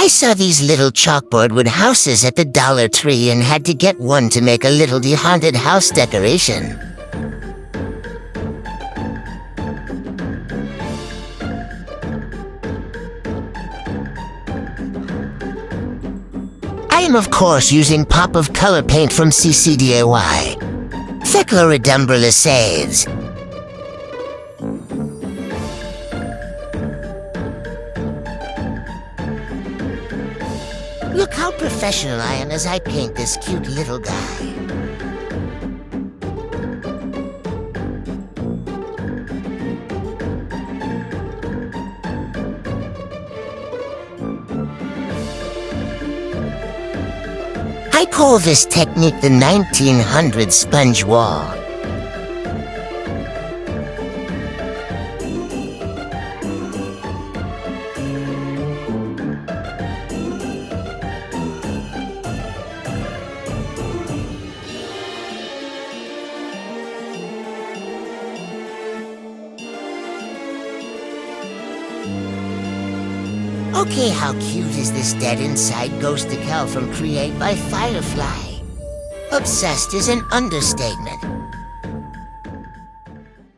saw these little chalkboard wood houses at the Dollar Tree and had to get one to make a little haunted house decoration. I am of course using pop of color paint from CCDIY. Fecloridumbrilla saves. Look how professional I am as I paint this cute little guy. I call this technique the 1900 sponge wall. Okay, how cute is this dead inside ghost decal from Create by Firefly? Obsessed is an understatement.